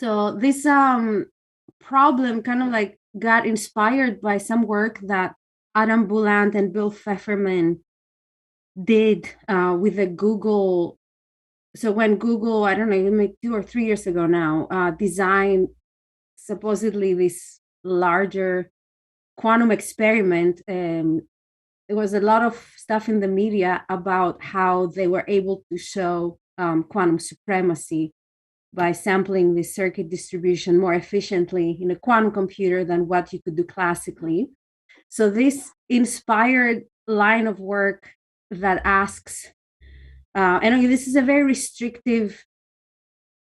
So this problem kind of like got inspired by some work that Adam Bouland and Bill Pfefferman did with the Google. So when Google, I don't know, maybe 2 or 3 years ago now, designed supposedly this larger quantum experiment, there was a lot of stuff in the media about how they were able to show quantum supremacy by sampling the circuit distribution more efficiently in a quantum computer than what you could do classically. So this inspired line of work that asks, and this is a very restrictive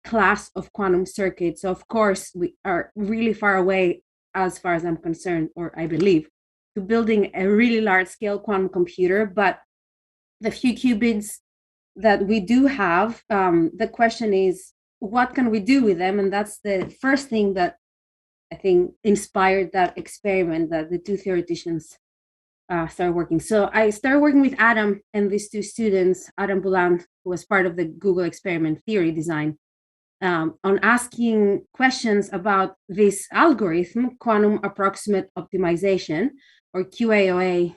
class of quantum circuits. So of course, we are really far away, as far as I'm concerned, or I believe, to building a really large scale quantum computer. But the few qubits that we do have, the question is, what can we do with them? And that's the first thing that I think inspired that experiment that the two theoreticians started working. So I started working with Adam and these two students, Adam Bouland, who was part of the Google experiment theory design, on asking questions about this algorithm, quantum approximate optimization, or QAOA,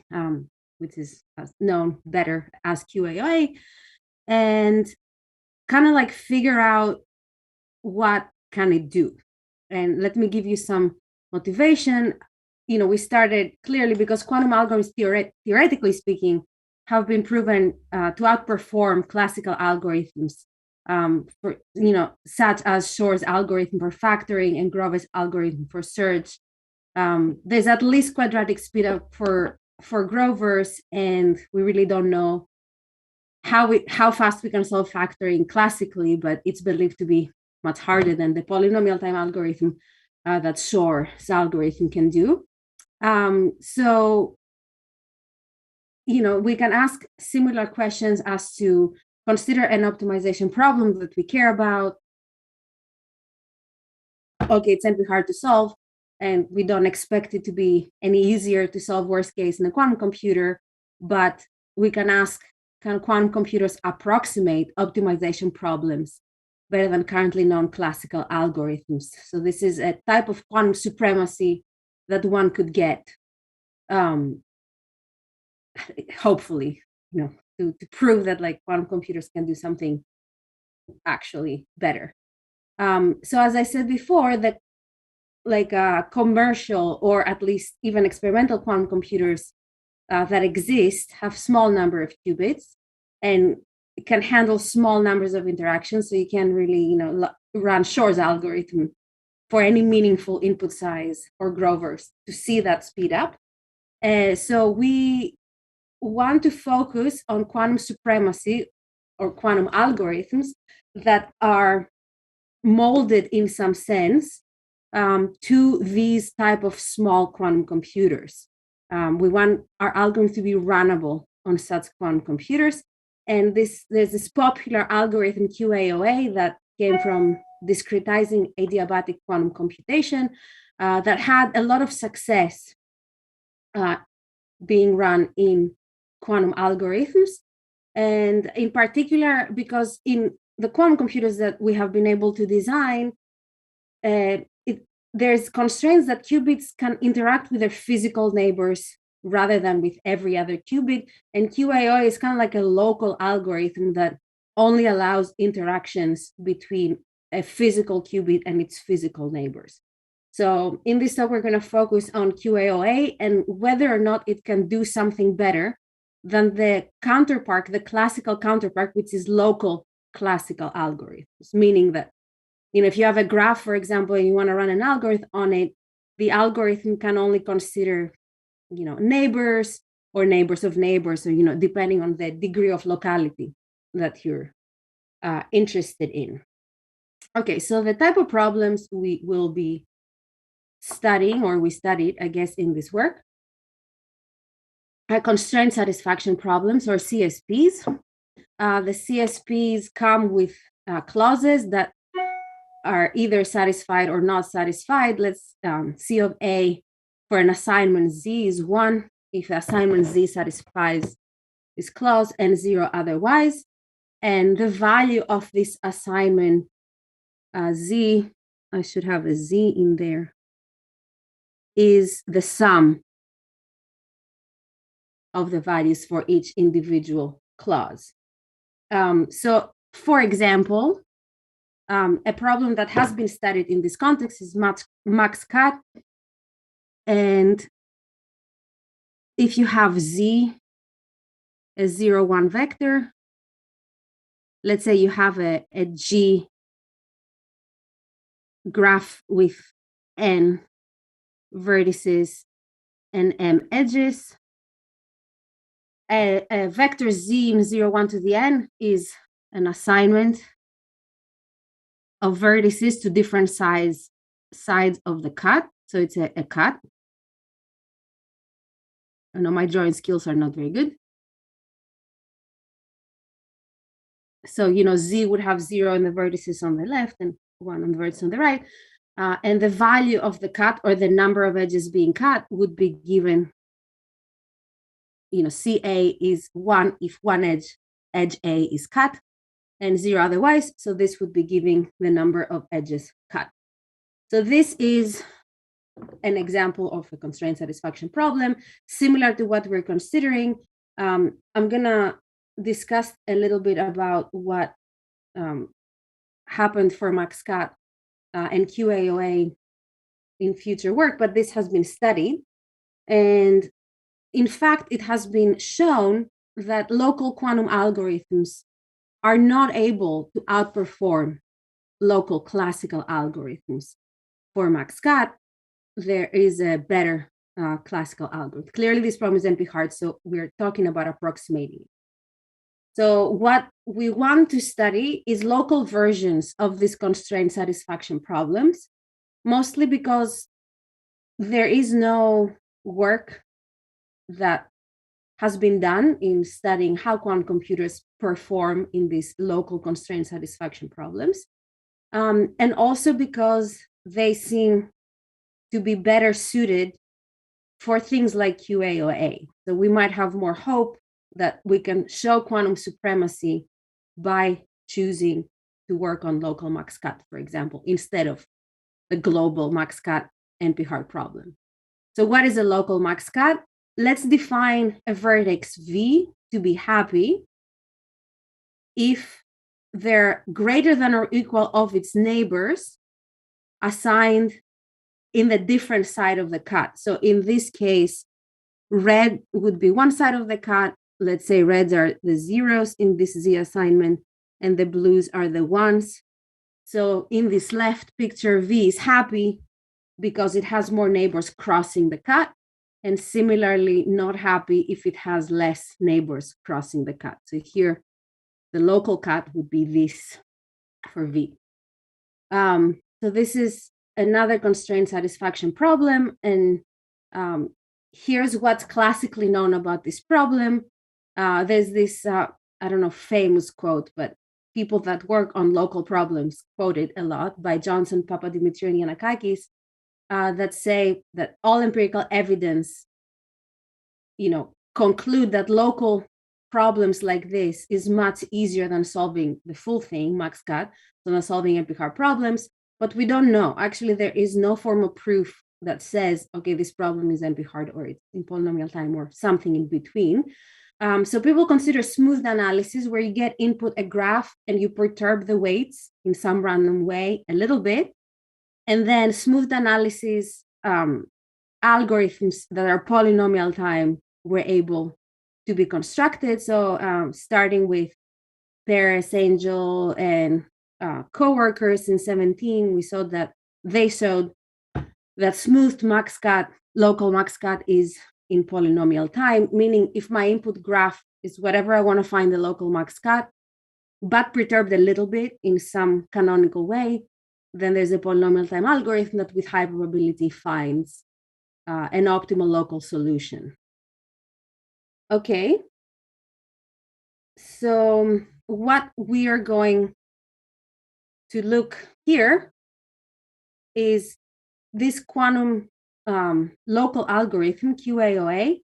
which is known better as QAOA, and kind of like figure out what can it do. And let me give you some motivation. We started clearly because quantum algorithms, theoretically speaking, have been proven to outperform classical algorithms, such as Shor's algorithm for factoring and Grove's algorithm for search. There's at least quadratic speedup for Grover's, and we really don't know how fast we can solve factoring classically, but it's believed to be much harder than the polynomial time algorithm that Shor's algorithm can do. So we can ask similar questions as to consider an optimization problem that we care about. Okay, it's simply hard to solve, and we don't expect it to be any easier to solve worst case in a quantum computer, but we can ask, can quantum computers approximate optimization problems better than currently known classical algorithms? So this is a type of quantum supremacy that one could get, hopefully, to prove that like quantum computers can do something actually better. So as I said before, that like commercial or at least even experimental quantum computers that exist have small number of qubits and can handle small numbers of interactions. So you can really, run Shor's algorithm for any meaningful input size or Grover's to see that speed up. So we want to focus on quantum supremacy or quantum algorithms that are molded in some sense to these type of small quantum computers. We want our algorithm to be runnable on such quantum computers. And there's this popular algorithm QAOA that came from discretizing adiabatic quantum computation that had a lot of success being run in quantum algorithms. And in particular, because in the quantum computers that we have been able to design, there's constraints that qubits can interact with their physical neighbors rather than with every other qubit. And QAOA is kind of like a local algorithm that only allows interactions between a physical qubit and its physical neighbors. So in this talk, we're going to focus on QAOA and whether or not it can do something better than the counterpart, the classical counterpart, which is local classical algorithms, meaning that, if you have a graph, for example, and you want to run an algorithm on it, the algorithm can only consider, neighbors or neighbors of neighbors, or, depending on the degree of locality that you're interested in. Okay, so the type of problems we will be studying, or we studied, I guess, in this work, are constraint satisfaction problems, or CSPs. The CSPs come with clauses that are either satisfied or not satisfied. Let's C of A for an assignment Z is 1 if the assignment Z satisfies this clause and 0 otherwise. And the value of this assignment Z I should have a Z in there, is the sum of the values for each individual clause. So, for example, a problem that has been studied in this context is MAxCut. And if you have Z, a 0, 1 vector, let's say you have a G graph with N vertices and M edges. A vector Z in 0, 1 to the N is an assignment of vertices to different sides of the cut. So it's a cut. I know my drawing skills are not very good. So, Z would have 0 in the vertices on the left and 1 on the vertices on the right. And the value of the cut, or the number of edges being cut, would be given, CA is 1 if one edge A is cut, and 0 otherwise. So this would be giving the number of edges cut. So this is an example of a constraint satisfaction problem, similar to what we're considering. I'm going to discuss a little bit about what happened for MAxCut and QAOA in future work, but this has been studied. And in fact, it has been shown that local quantum algorithms are not able to outperform local classical algorithms. For MAxCut, there is a better classical algorithm. Clearly, this problem is NP hard, so we're talking about approximating it. So what we want to study is local versions of these constraint satisfaction problems, mostly because there is no work that has been done in studying how quantum computers perform in these local constraint satisfaction problems. And also because they seem to be better suited for things like QAOA. So we might have more hope that we can show quantum supremacy by choosing to work on LocalMaxCut, for example, instead of the global MAxCut NP-hard problem. So what is a LocalMaxCut? Let's define a vertex V to be happy if they're greater than or equal of its neighbors assigned in the different side of the cut. So in this case, red would be one side of the cut. Let's say reds are the zeros in this Z assignment, and the blues are the ones. So in this left picture, V is happy because it has more neighbors crossing the cut, and similarly not happy if it has less neighbors crossing the cut. So here, the local cut would be this for V. So this is another constraint satisfaction problem, and here's what's classically known about this problem. There's this, I don't know, famous quote, but people that work on local problems quote it a lot by Johnson, Papadimitriou, and Yanakakis, that say that all empirical evidence, conclude that local problems like this is much easier than solving the full thing, MAxCut, than solving NP-hard problems. But we don't know. Actually, there is no formal proof that says, okay, this problem is NP-hard or it's in polynomial time or something in between. So people consider smooth analysis, where you get input a graph and you perturb the weights in some random way a little bit. And then smooth analysis algorithms that are polynomial time were able to be constructed. So starting with Perez, Angel, and co-workers in 2017, we saw that they showed that smooth MAxCut, local MAxCut is in polynomial time, meaning if my input graph is whatever I want to find the local MAxCut, but perturbed a little bit in some canonical way, then there's a polynomial time algorithm that with high probability finds an optimal local solution. Okay. So what we are going to look here is this quantum local algorithm, QAOA,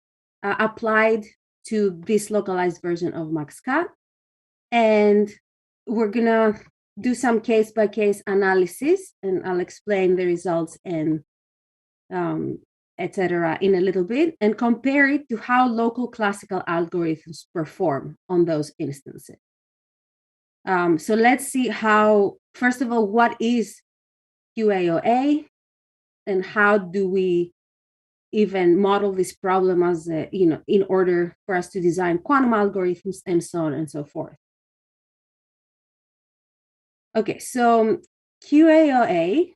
applied to this localized version of MAxCut. And we're going to do some case-by-case analysis, and I'll explain the results and etc. in a little bit, and compare it to how local classical algorithms perform on those instances. So let's see how, first of all, what is QAOA and how do we even model this problem as a, in order for us to design quantum algorithms and so on and so forth. Okay, so QAOA,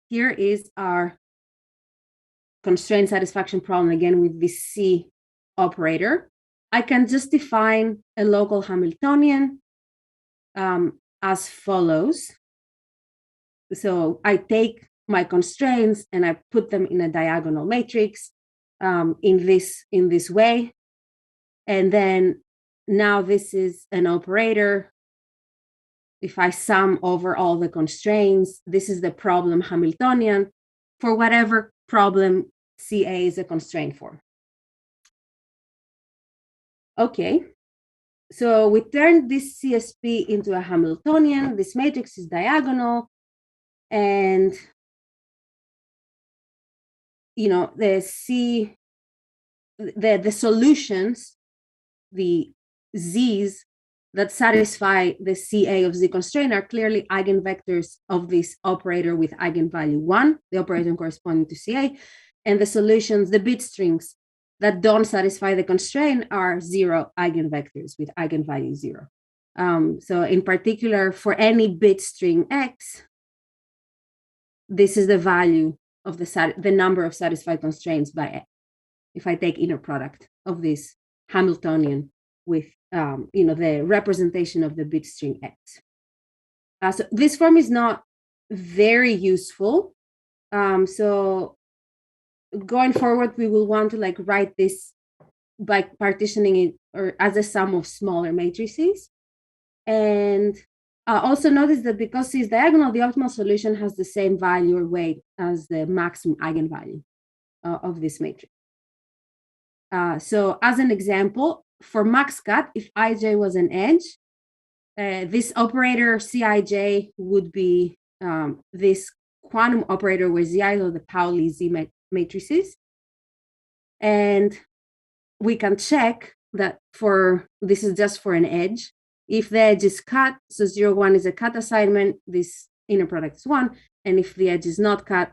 here is our constraint satisfaction problem, again with this C operator. I can just define a local Hamiltonian as follows. So I take my constraints and I put them in a diagonal matrix in this way. And then now this is an operator. If I sum over all the constraints, this is the problem Hamiltonian for whatever problem CA is a constraint for. Okay, so we turned this CSP into a Hamiltonian. This matrix is diagonal, and the solutions, the Z's that satisfy the CA of Z constraint are clearly eigenvectors of this operator with eigenvalue 1, the operator corresponding to CA, and the solutions, the bit strings that don't satisfy the constraint are 0 eigenvectors with eigenvalue 0. So in particular, for any bit string X, this is the value of the number of satisfied constraints by X. If I take inner product of this Hamiltonian with the representation of the bit string X. So this form is not very useful. So going forward, we will want to write this by partitioning it or as a sum of smaller matrices. And also notice that because it's diagonal, the optimal solution has the same value or weight as the maximum eigenvalue of this matrix. So as an example, for MAxCut, if ij was an edge, this operator Cij would be this quantum operator where Zi are the Pauli Z matrices. And we can check that this is just for an edge. If the edge is cut, so 0, 1 is a cut assignment, this inner product is 1. And if the edge is not cut,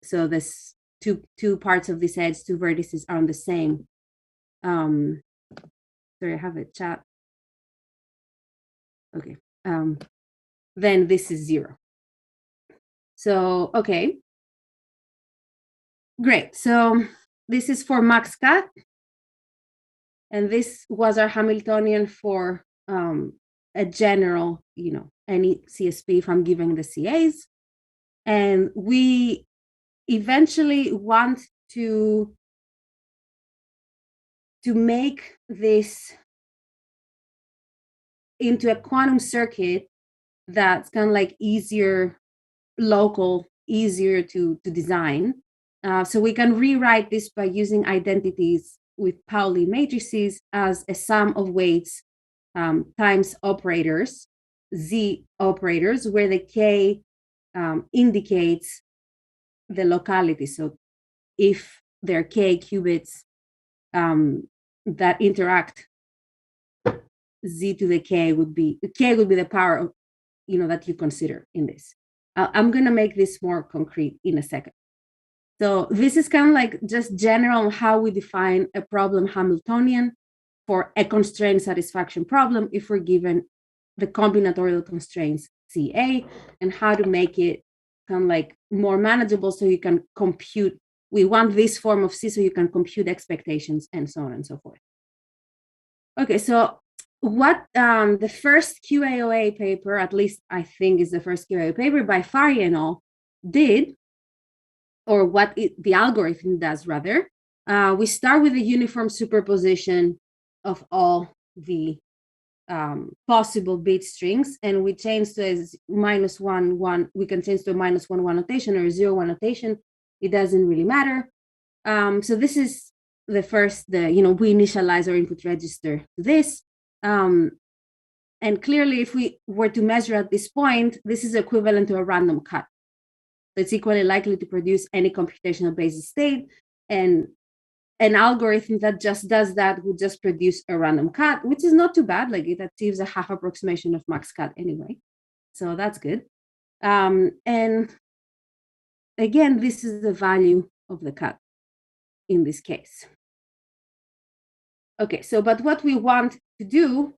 so this two parts of this edge, two vertices are on the same. Sorry, I have a chat. Okay. Then this is 0. So, okay. Great. So this is for MAxCut. And this was our Hamiltonian for a general, any CSP if I'm giving the CAs. And we eventually want to make this into a quantum circuit that's kind of easier, local, easier to design. So we can rewrite this by using identities with Pauli matrices as a sum of weights times operators, Z operators, where the K indicates the locality. So if there are K qubits that interact, Z to the K would be the power of, that you consider in this. I'm going to make this more concrete in a second. So this is kind of just general how we define a problem Hamiltonian for a constraint satisfaction problem if we're given the combinatorial constraints CA, and how to make it kind of more manageable so you can compute. We want this form of C so you can compute expectations and so on and so forth. Okay, so what the first QAOA paper, at least I think is the first QAOA paper by Fari et al. Did, or what the algorithm does rather, we start with a uniform superposition of all the possible bit strings, and we change to a -1 1. We can change to a -1 1 notation or a 0 1 notation. It doesn't really matter. So this is the first, we initialize our input register to this. And clearly, if we were to measure at this point, this is equivalent to a random cut. So it's equally likely to produce any computational basis state. And an algorithm that just does that would just produce a random cut, which is not too bad. Like it achieves a half approximation of MAxCut anyway. So that's good. And again, this is the value of the cut in this case. Okay, so but what we want to do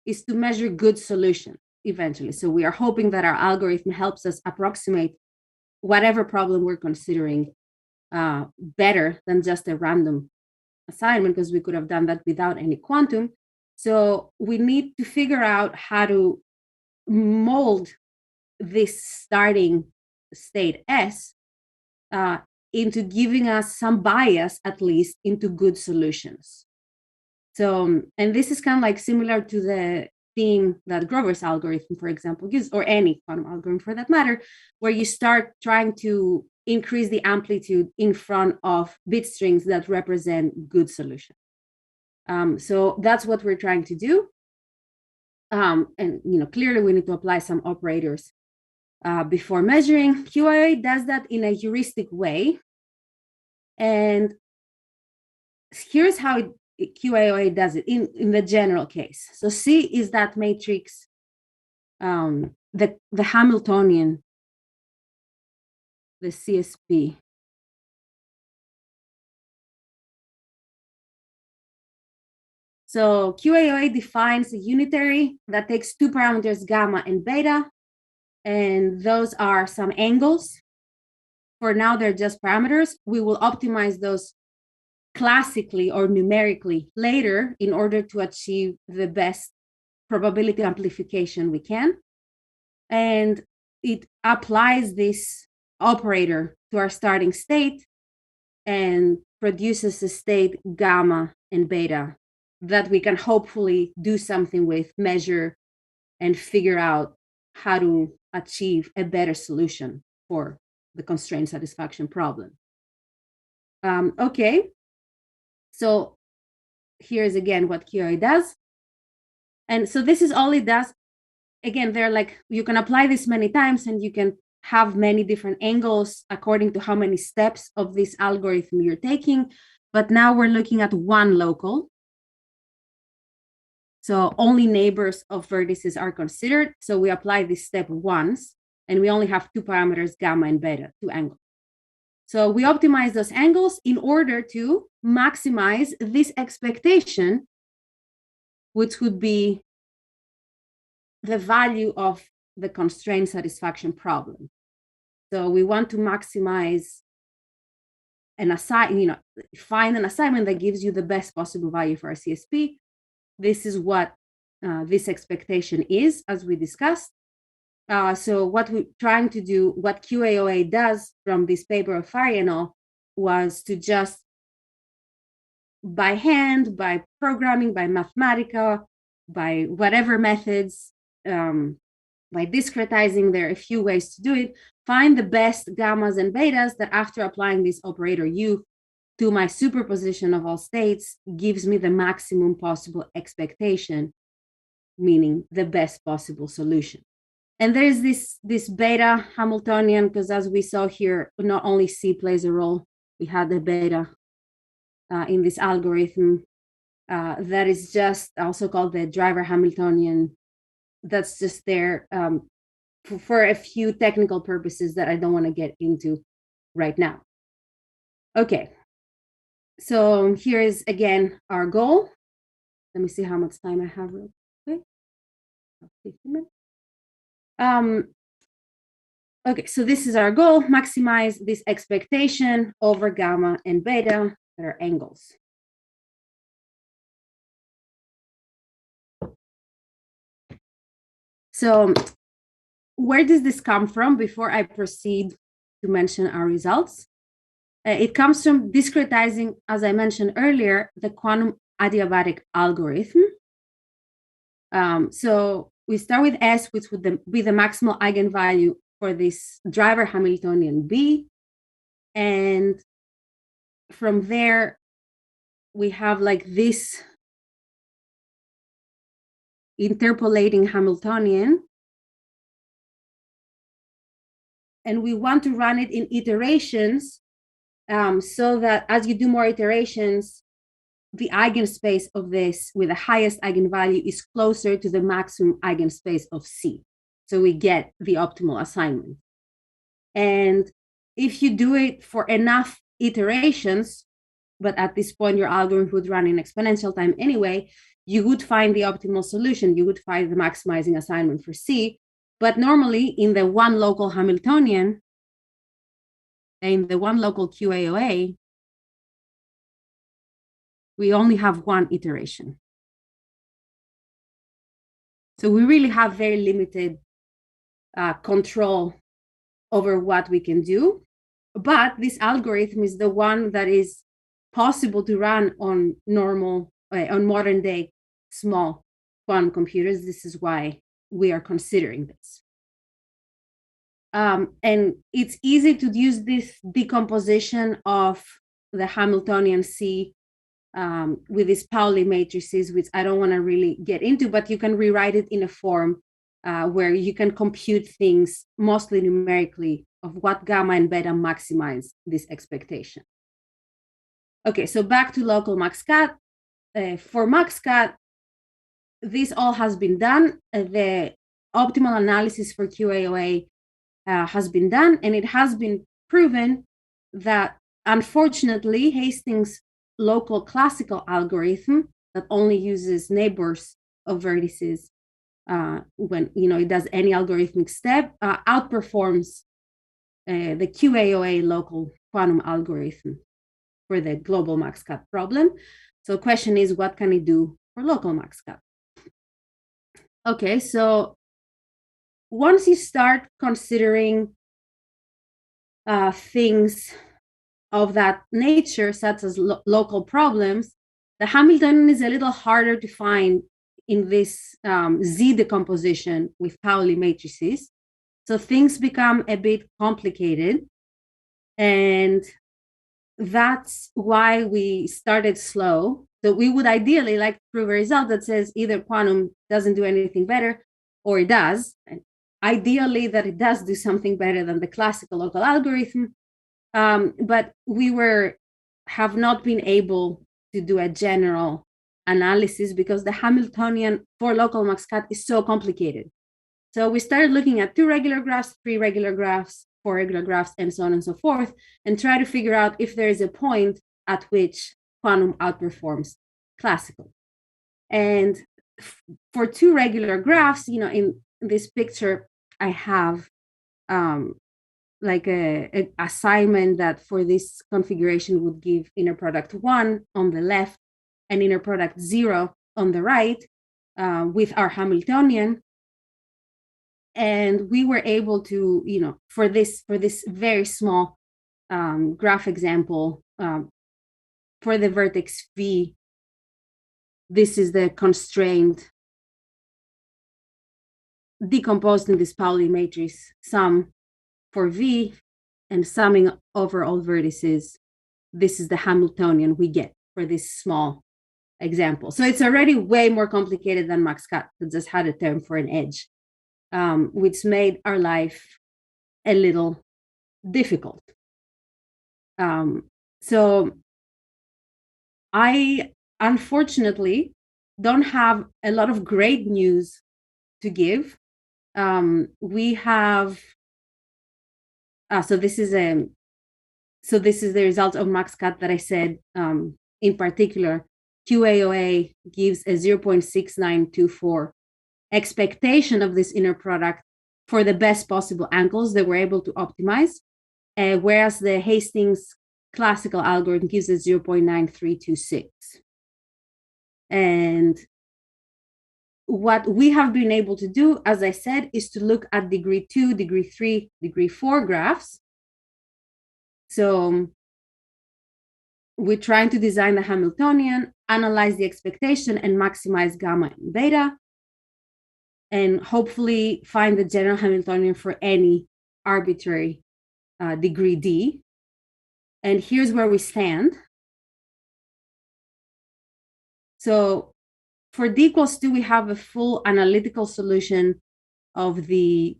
is to measure good solution eventually. So we are hoping that our algorithm helps us approximate whatever problem we're considering better than just a random assignment, because we could have done that without any quantum. So we need to figure out how to mold this starting state S into giving us some bias, at least, into good solutions. So, and this is kind of like similar to the theme that Grover's algorithm, for example, gives, or any quantum algorithm for that matter, where you start trying to increase the amplitude in front of bit strings that represent good solutions. So that's what we're trying to do. And clearly we need to apply some operators before measuring. QAOA does that in a heuristic way. And here's how QAOA does it in the general case. So C is that matrix, the Hamiltonian, the CSP. So QAOA defines a unitary that takes two parameters, gamma and beta, and those are some angles. For now, they're just parameters. We will optimize those classically or numerically later in order to achieve the best probability amplification we can. And it applies this operator to our starting state and produces a state gamma and beta that we can hopefully do something with, measure, and figure out how to achieve a better solution for the constraint satisfaction problem. Okay, so here's again what QAOA does. And so this is all it does. Again, they're like, you can apply this many times and you can have many different angles according to how many steps of this algorithm you're taking. But now we're looking at one local. So only neighbors of vertices are considered. So we apply this step once, and we only have two parameters, gamma and beta, two angles. So we optimize those angles in order to maximize this expectation, which would be the value of the constraint satisfaction problem. So we want to maximize an assignment, find an assignment that gives you the best possible value for our CSP. This is what this expectation is, as we discussed. So what we're trying to do, what QAOA does from this paper of Fariano, was to just by hand, by programming, by Mathematica, by whatever methods, by discretizing, there are a few ways to do it, find the best gammas and betas that after applying this operator U to my superposition of all states gives me the maximum possible expectation, meaning the best possible solution. And there's this beta Hamiltonian, because as we saw here, not only C plays a role, we had the beta in this algorithm that is just also called the driver Hamiltonian. That's just there for a few technical purposes that I don't want to get into right now. Okay, so here is again our goal. Let me see how much time I have. Okay, 15 minutes. Okay, so this is our goal, maximize this expectation over gamma and beta that are angles. So where does this come from before I proceed to mention our results? It comes from discretizing, as I mentioned earlier, the quantum adiabatic algorithm. So we start with S, which would be the maximal eigenvalue for this driver Hamiltonian B. And from there, we have like this interpolating Hamiltonian. And we want to run it in iterations so that as you do more iterations, the eigenspace of this with the highest eigenvalue is closer to the maximum eigenspace of C. So we get the optimal assignment. And if you do it for enough iterations, but at this point your algorithm would run in exponential time anyway, you would find the optimal solution. You would find the maximizing assignment for C. But normally in the one local Hamiltonian, in the one local QAOA, we only have one iteration. So we really have very limited control over what we can do. But this algorithm is the one that is possible to run on on modern day small quantum computers. This is why we are considering this. And it's easy to use this decomposition of the Hamiltonian C with these Pauli matrices, which I don't want to really get into, but you can rewrite it in a form where you can compute things mostly numerically of what gamma and beta maximize this expectation. Okay, so back to LocalMaxCut. For MaxCut, this all has been done. The optimal analysis for QAOA has been done, and it has been proven that, unfortunately, Hastings' local classical algorithm that only uses neighbors of vertices when it does any algorithmic step outperforms the QAOA local quantum algorithm for the global MaxCut problem. So the question is, what can it do for local MaxCut? Okay, so once you start considering things of that nature, such as local problems, the Hamiltonian is a little harder to find in this Z decomposition with Pauli matrices. So things become a bit complicated. And that's why we started slow. So we would ideally like to prove a result that says either quantum doesn't do anything better or it does. And ideally that it does do something better than the classical local algorithm. But we have not been able to do a general analysis because the Hamiltonian for local MaxCut is so complicated. So we started looking at 2 regular graphs, 3 regular graphs, 4 regular graphs, and so on and so forth, and try to figure out if there is a point at which quantum outperforms classical. And for 2 regular graphs, in this picture, I have like a assignment that for this configuration would give inner product 1 on the left and inner product 0 on the right with our Hamiltonian. And we were able to, for this very small graph example, for the vertex V, this is the constraint decomposed in this Pauli matrix sum for V, and summing over all vertices. This is the Hamiltonian we get for this small example. So it's already way more complicated than MaxCut that just had a term for an edge, which made our life a little difficult. So I unfortunately don't have a lot of great news to give. We have so this is the result of MaxCut that I said. In particular, QAOA gives a 0.6924 expectation of this inner product for the best possible angles that we're able to optimize, whereas the Hastings classical algorithm gives a 0.9326. And what we have been able to do, as I said, is to look at degree 2, degree 3, degree 4 graphs. So we're trying to design the Hamiltonian, analyze the expectation, and maximize gamma and beta, and hopefully find the general Hamiltonian for any arbitrary degree D. And here's where we stand. So For d equals 2, we have a full analytical solution of the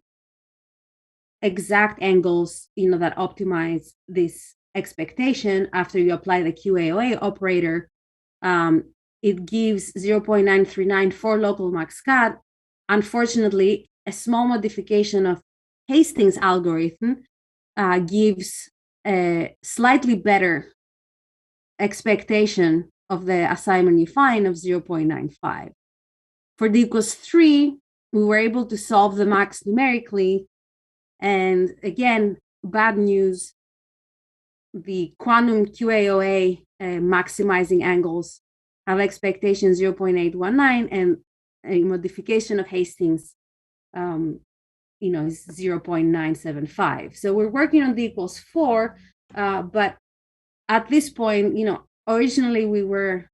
exact angles, that optimize this expectation. After you apply the QAOA operator, it gives 0.939 for LocalMaxCut. Unfortunately, a small modification of Hastings' algorithm gives a slightly better expectation of the assignment you find of 0.95. For d equals 3, we were able to solve the max numerically. And again, bad news, the quantum QAOA maximizing angles have expectation 0.819, and a modification of Hastings is 0.975. So we're working on d equals 4, but at this point, originally we were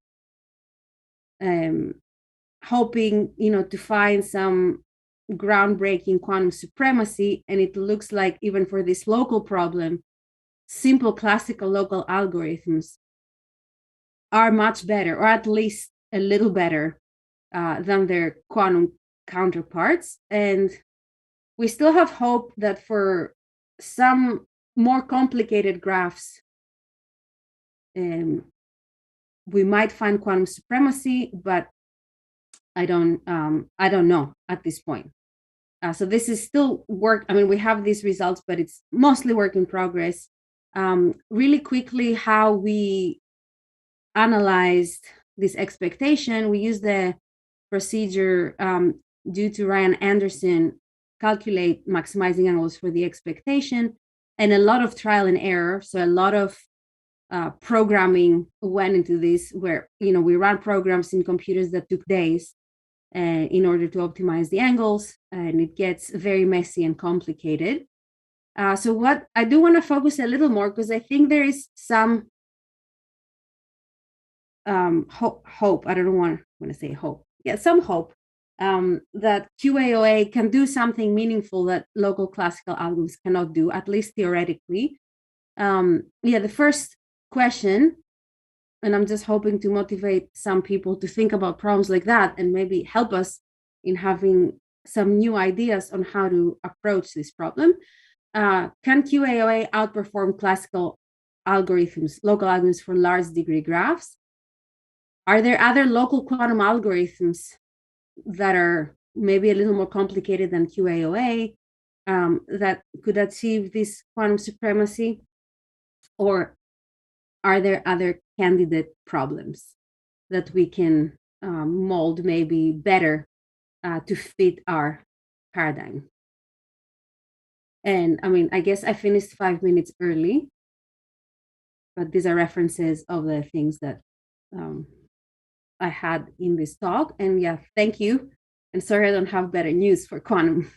hoping, to find some groundbreaking quantum supremacy, and it looks like even for this local problem, simple classical local algorithms are much better, or at least a little better than their quantum counterparts. And we still have hope that for some more complicated graphs, we might find quantum supremacy, but I don't know at this point. So this is still work. I mean, we have these results, but it's mostly work in progress. Really quickly, how we analyzed this expectation, we used the procedure due to Ryan Anderson, calculate maximizing angles for the expectation, and a lot of trial and error. So a lot of programming went into this, where we ran programs in computers that took days in order to optimize the angles, and it gets very messy and complicated. So what I do want to focus a little more, because I think there is some hope. I don't want to say hope. Yeah, some hope that QAOA can do something meaningful that local classical algorithms cannot do, at least theoretically. The first question, and I'm just hoping to motivate some people to think about problems like that and maybe help us in having some new ideas on how to approach this problem. Can QAOA outperform classical algorithms, local algorithms for large degree graphs? Are there other local quantum algorithms that are maybe a little more complicated than QAOA that could achieve this quantum supremacy? Or are there other candidate problems that we can mold maybe better to fit our paradigm? And I mean, I guess I finished 5 minutes early, but these are references of the things that I had in this talk. And yeah, thank you. And sorry I don't have better news for quantum.